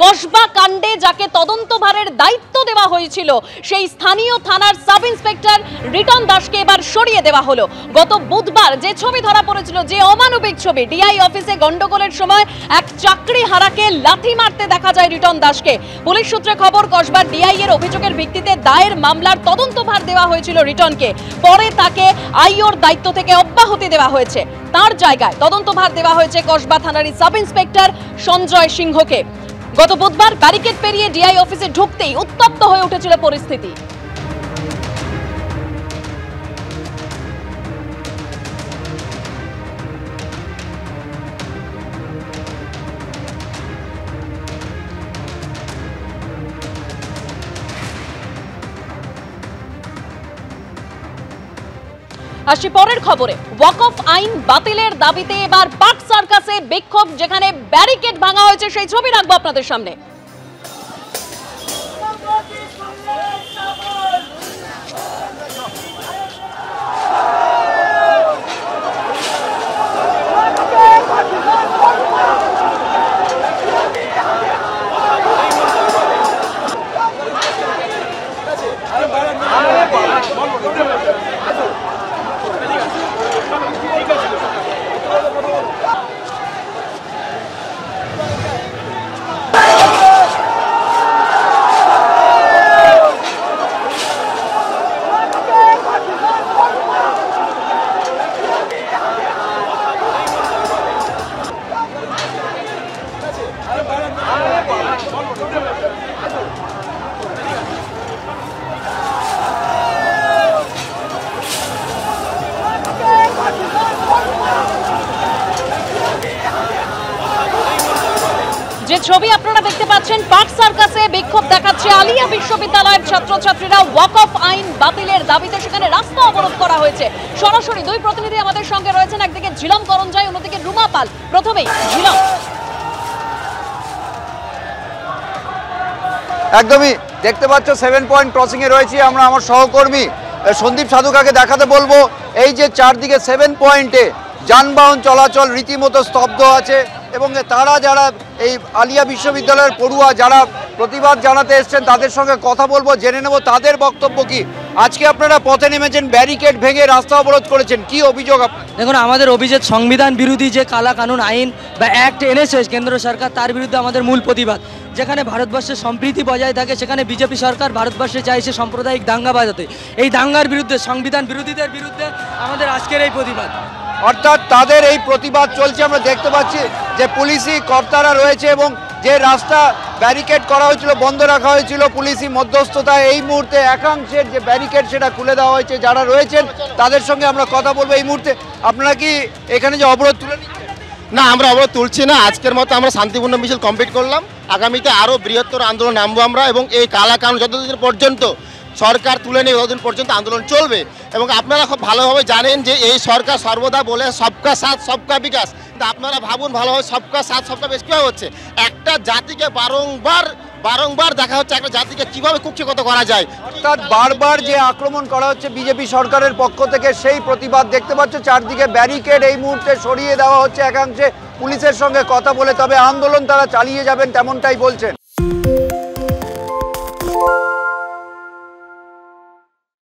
কসবা কাণ্ডে যাকে তদন্তভারের দায়িত্ব দেওয়া হয়েছিল সেই স্থানীয় থানার সাব ইন্সপেক্টর রিটন দাসকে এবার সরিয়ে দেওয়া হলো। গত বুধবার যে ছবি ধরা পড়েছিল, যে অমানবিক ছবি, ডিআই অফিসে গন্ডগোলের সময় এক চাকরি হারাকে লাথি মারতে দেখা যায় রিটন দাসকে। পুলিশ সূত্রে খবর, কসবার ডিআই এর অভিযোগের ভিত্তিতে দায়ের মামলার তদন্তভার দেওয়া হয়েছিল রিটনকে। পরে তাকে আইওর দায়িত্ব থেকে অব্যাহতি দেওয়া হয়েছে। তার জায়গায় তদন্তভার দেওয়া হয়েছে কসবা থানার সাব ইন্সপেক্টর সঞ্জয় সিংহকে। গত বুধবার ব্যারিকেড পেরিয়ে ডিআই অফিসে ঢুকতেই উত্তপ্ত হয়ে উঠেছিল পরিস্থিতি। আসি পরের খবরে। ওয়াকফ আইন বাতিলের দাবিতে এবার পার্ক সার্কাসে বিক্ষোভ, যেখানে ব্যারিকেড ভাঙা হয়েছে সেই ছবি রাখবো আপনাদের সামনে। যে ছবি আপনারা দেখতে পাচ্ছেন, পার্ক সার্কাসে বিক্ষোভ দেখাচ্ছে আলিয়া বিশ্ববিদ্যালয়ের ছাত্রছাত্রীরা ওয়াকফ আইন বাতিলের দাবিতে। সেখানে রাস্তা অবরোধ করা হয়েছে। সরাসরি দুই প্রতিনিধি আমাদের সঙ্গে রয়েছেন, একদিকে ঝিলম করঞ্জাই, অন্যদিকে রুমা পাল। প্রথমেই ঝিলম। একদমই দেখতে পাচ্ছ 7 পয়েন্ট ক্রসিং এ রয়েছি আমরা। আমার সহকর্মী সন্দীপ সাধুকাকে দেখাতে বলবো, এই যে চারদিকে 7 পয়েন্টে যানবাহন চলাচল রীতিমতো স্তব্ধ আছে এবং তারা যারা এই আলিয়া বিশ্ববিদ্যালয়ের পড়ুয়া যারা প্রতিবাদ জানাতে এসছেন তাদের সঙ্গে কথা বলবো, জেনে নেব তাদের বক্তব্য কি। আজকে আপনারা পথে নেমেছেন, ব্যারিকেড ভেঙে রাস্তা অবরোধ করেছেন, কি অভিযোগ? দেখুন, আমাদের অভিযোগ সংবিধান বিরোধী যে কালা কানুন আইন বা অ্যাক্ট এনেছে কেন্দ্র সরকার, তার বিরুদ্ধে আমাদের মূল প্রতিবাদ। যেখানে ভারতবর্ষের সম্প্রীতি বজায় থাকে সেখানে বিজেপি সরকার ভারতবর্ষে চাইছে সাম্প্রদায়িক দাঙ্গা বাজাতে। এই দাঙ্গার বিরুদ্ধে, সংবিধান বিরোধীদের বিরুদ্ধে আমাদের আজকের এই প্রতিবাদ। অর্থাৎ তাদের এই প্রতিবাদ চলছে। আমরা দেখতে পাচ্ছি যে পুলিশি কর্তারা রয়েছে এবং যে রাস্তা ব্যারিকেড করা হয়েছিল, বন্ধ রাখা হয়েছিল পুলিশি মধ্যস্থতায়, এই মুহূর্তে একাংশের যে ব্যারিকেড সেটা খুলে দেওয়া হয়েছে। যারা রয়েছেন তাদের সঙ্গে আমরা কথা বলবো এই মুহূর্তে। আপনারা কি এখানে যে অবরোধ তুলে নিচ্ছেন? না, আমরা অবরোধ তুলছি না। আজকের মতো আমরা শান্তিপূর্ণ মিছিল কমপ্লিট করলাম। আগামীতে আরও বৃহত্তর আন্দোলন নামবো আমরা এবং এই কালা কানুন যতদিন পর্যন্ত সরকার তুলে নেই ততদিন পর্যন্ত আন্দোলন চলবে। এবং আপনারা খুব ভালোভাবে জানেন যে এই সরকার সর্বদা বলে সবকা সাথ সবকা বিকাশ, কিন্তু আপনারা ভাবুন ভালোভাবে সবকা সাথ সবকা বিকাশ কীভাবে হচ্ছে। একটা জাতিকে বারংবার দেখা হচ্ছে একটা জাতিকে কিভাবে কুক্ষিগত করা যায়। অর্থাৎ বারবার যে আক্রমণ করা হচ্ছে বিজেপি সরকারের পক্ষ থেকে, সেই প্রতিবাদ দেখতে পাচ্ছ। চারদিকে ব্যারিকেড এই মুহূর্তে সরিয়ে দেওয়া হচ্ছে একাংশে পুলিশের সঙ্গে কথা বলে, তবে আন্দোলন তারা চালিয়ে যাবেন তেমনটাই বলছেন।